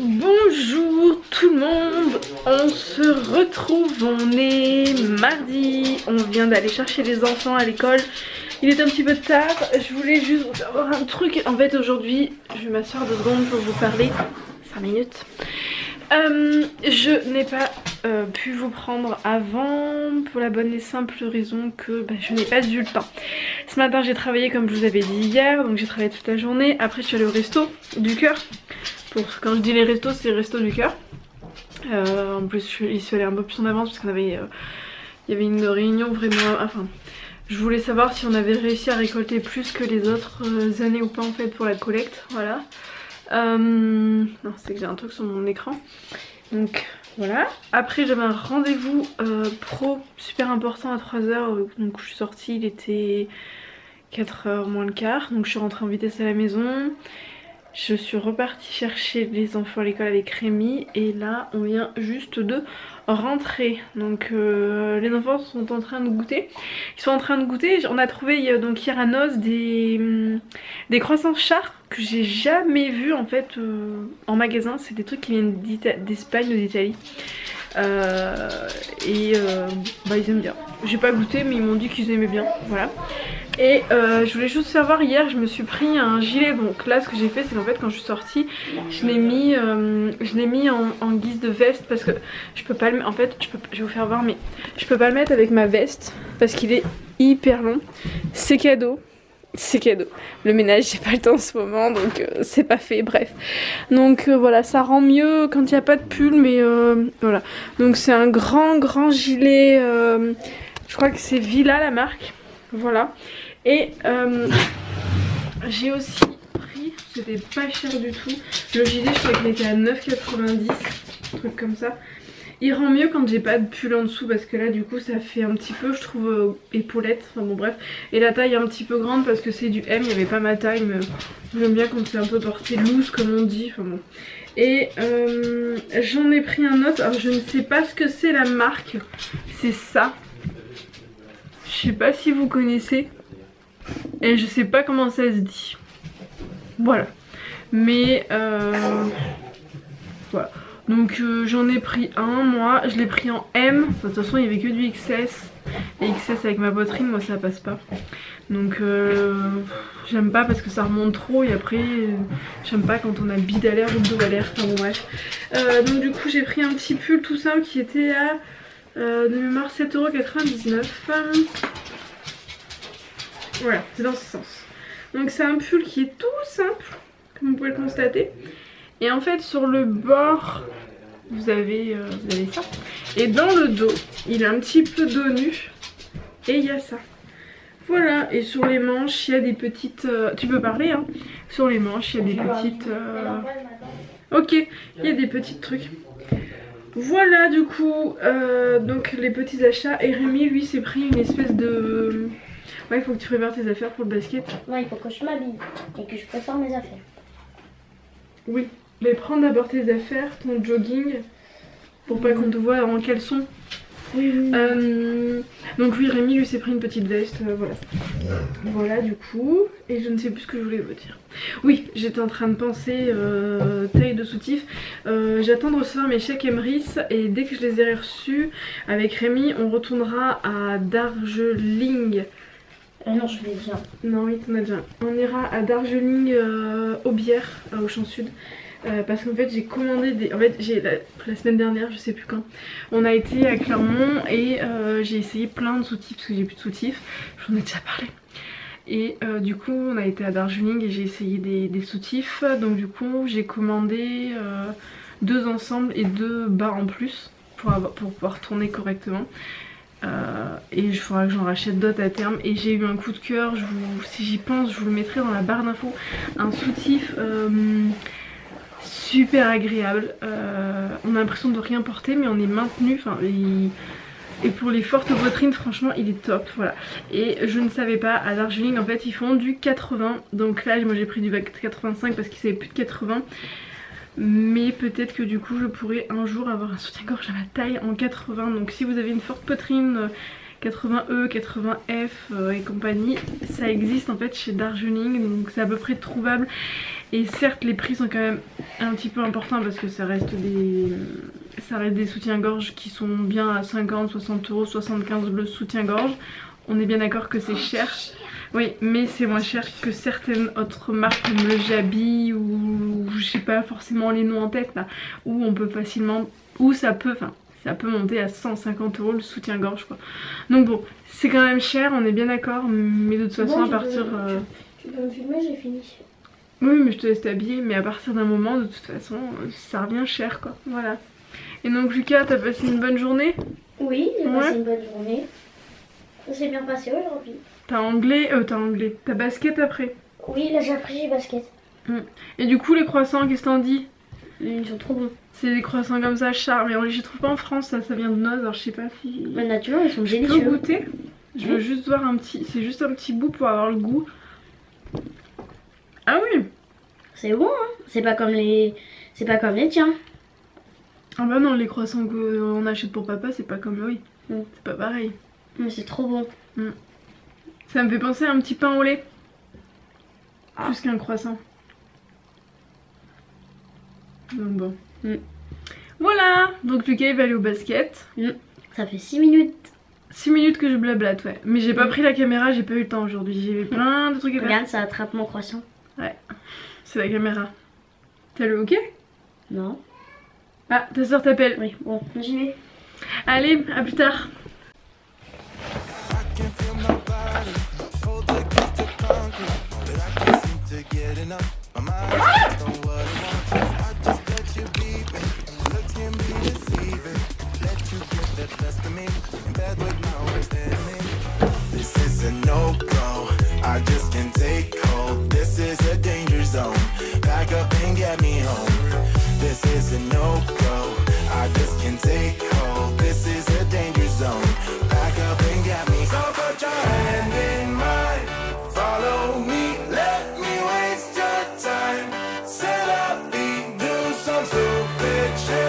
Bonjour tout le monde, on se retrouve, on est mardi, on vient d'aller chercher les enfants à l'école. Il est un petit peu tard, je voulais juste vous savoir un truc. En fait aujourd'hui, je vais m'asseoir 2 secondes pour vous parler, 5 minutes. Je n'ai pas pu vous prendre avant pour la bonne et simple raison que je n'ai pas eu le temps. Ce matin j'ai travaillé comme je vous avais dit hier, donc j'ai travaillé toute la journée. Après je suis allée au resto du cœur. Quand je dis les restos, c'est les restos du cœur. En plus je suis allée un peu plus en avance parce qu'il y avait une réunion vraiment... Enfin, je voulais savoir si on avait réussi à récolter plus que les autres années ou pas en fait pour la collecte. Voilà. Non, c'est que j'ai un truc sur mon écran. Donc voilà. Après j'avais un rendez-vous pro super important à 3 h. Donc je suis sortie, il était 4 h moins le quart. Donc je suis rentrée en vitesse à la maison. Je suis repartie chercher les enfants à l'école avec Rémi. Et là on vient juste de rentrer. Donc les enfants sont en train de goûter. Ils sont en train de goûter. On a trouvé donc hier à Noz des croissants chars que j'ai jamais vu en fait en magasin. C'est des trucs qui viennent d'Espagne ou d'Italie. Ils aiment bien. J'ai pas goûté mais ils m'ont dit qu'ils aimaient bien. Voilà. Et je voulais juste savoir, hier je me suis pris un gilet. Donc là ce que j'ai fait c'est qu'en fait quand je suis sortie je l'ai mis en guise de veste parce que je peux pas le mettre. En fait je vais vous faire voir mais je peux pas le mettre avec ma veste parce qu'il est hyper long. C'est cadeau. C'est cadeau. Le ménage j'ai pas le temps en ce moment donc c'est pas fait, bref. Donc voilà, ça rend mieux quand il n'y a pas de pull mais voilà. Donc c'est un grand gilet, je crois que c'est Villa la marque. Voilà. Et j'ai aussi pris, c'était pas cher du tout, le gilet je crois qu'il était à 9,90, un truc comme ça. Il rend mieux quand j'ai pas de pull en dessous parce que là du coup ça fait un petit peu je trouve épaulette, enfin bon bref. Et la taille est un petit peu grande parce que c'est du M, il n'y avait pas ma taille mais j'aime bien quand c'est un peu porté loose comme on dit, enfin bon. Et j'en ai pris un autre, alors je ne sais pas ce que c'est la marque, c'est ça. Je sais pas si vous connaissez et je sais pas comment ça se dit. Voilà. Mais voilà. Donc j'en ai pris un moi, je l'ai pris en M. De toute façon il y avait que du XS. Et XS avec ma poitrine moi ça passe pas. Donc j'aime pas parce que ça remonte trop et après j'aime pas quand on a bide à l'air ou le dos à l'air. Enfin bon bref. Donc du coup j'ai pris un petit pull tout simple qui était à de mémoire 7,99 €. Voilà, c'est dans ce sens. Donc c'est un pull qui est tout simple, comme vous pouvez le constater. Et en fait sur le bord, vous avez ça. Et dans le dos, il a un petit peu dos nu. Et il y a ça. Voilà, et sur les manches, il y a des petites... tu peux parler, hein. Sur les manches, il y a des petites... Ok, il y a des petits trucs. Voilà du coup, donc les petits achats. Et Rémi lui s'est pris une espèce de... Ouais, il faut que tu prépares tes affaires pour le basket. Non, il faut que je m'habille et que je prépare mes affaires. Oui, mais prends d'abord tes affaires, ton jogging, pour pas qu'on te voit en caleçon. Donc oui, Rémi lui s'est pris une petite veste, voilà. Voilà du coup, et je ne sais plus ce que je voulais vous dire. Oui, j'étais en train de penser taille de soutif. J'attends de recevoir mes chèques Emrys et dès que je les ai reçus, avec Rémi, on retournera à Darjeeling. Non, je l'ai déjà. Non, oui, t'en as déjà. On ira à Darjeeling, Aubière, au Champ Sud. Parce qu'en fait j'ai commandé des... En fait la semaine dernière, je sais plus quand, on a été à Clermont et j'ai essayé plein de soutifs parce que j'ai plus de soutifs. J'en ai déjà parlé. Et du coup on a été à Darjeeling et j'ai essayé des soutifs. Donc du coup j'ai commandé 2 ensembles et 2 bas en plus pour pouvoir tourner correctement. Et il faudra que j'en rachète d'autres à terme. Et j'ai eu un coup de cœur, si j'y pense je vous le mettrai dans la barre d'infos. Un soutif super agréable, on a l'impression de rien porter mais on est maintenu, enfin, et pour les fortes poitrines franchement il est top, voilà. Et je ne savais pas, à Darjeeling en fait ils font du 80, donc là moi j'ai pris du 85 parce qu'ils savaient plus de 80. Mais peut-être que du coup je pourrais un jour avoir un soutien-gorge à ma taille en 80. Donc si vous avez une forte poitrine 80E, 80F et compagnie, ça existe en fait chez Darjeeling, donc c'est à peu près trouvable. Et certes les prix sont quand même un petit peu importants parce que ça reste des soutiens-gorge qui sont bien à 50, 60 euros, 75 le soutien-gorge. On est bien d'accord que c'est cher. Oui, mais c'est moins cher que certaines autres marques comme le Jabi ou je sais pas forcément les noms en tête là, où on peut facilement, où ça peut monter à 150 euros le soutien-gorge quoi. Donc bon, c'est quand même cher, on est bien d'accord, mais de toute façon à partir... Tu peux me filmer, j'ai fini. Oui, mais je te laisse t'habiller, mais à partir d'un moment, de toute façon, ça revient cher quoi, voilà. Et donc Lucas, t'as passé une bonne journée? Oui, j'ai passé une bonne journée. Ça s'est bien passé aujourd'hui. T'as basket après? Oui, là j'ai appris j'ai basket. Et du coup les croissants, qu'est-ce que t'en dis? Ils sont trop bons. C'est des croissants comme ça, Char, mais je les trouve pas en France, ça vient de Noz, alors je sais pas si... Mais naturellement ils sont délicieux. Je peux goûter? Je veux juste voir un petit... C'est juste un petit bout pour avoir le goût. Ah oui! C'est bon hein. C'est pas comme les tiens. Ah bah non, les croissants qu'on achète pour papa, c'est pas comme... Oui, c'est pas pareil. Mais c'est trop bon. Ça me fait penser à un petit pain au lait. Plus qu'un croissant. Donc bon. Voilà. Donc Lucas il va aller au basket. Ça fait 6 minutes. 6 minutes que je blablate, ouais. Mais j'ai pas pris la caméra, j'ai pas eu le temps aujourd'hui. J'ai plein de trucs à faire. Regarde, ça attrape mon croissant. Ouais. C'est la caméra. T'as le ok? Non. Ah, ta soeur t'appelle. Oui, bon, j'y vais. Allez, à plus tard. I just can't take hold. This is a danger zone. Back up and get me home. This is a no-go. I just can't take hold. This is a danger zone. Back up and get me. So put your hand in mine. Follow me. Let me waste your time. Set up, do some stupid shit.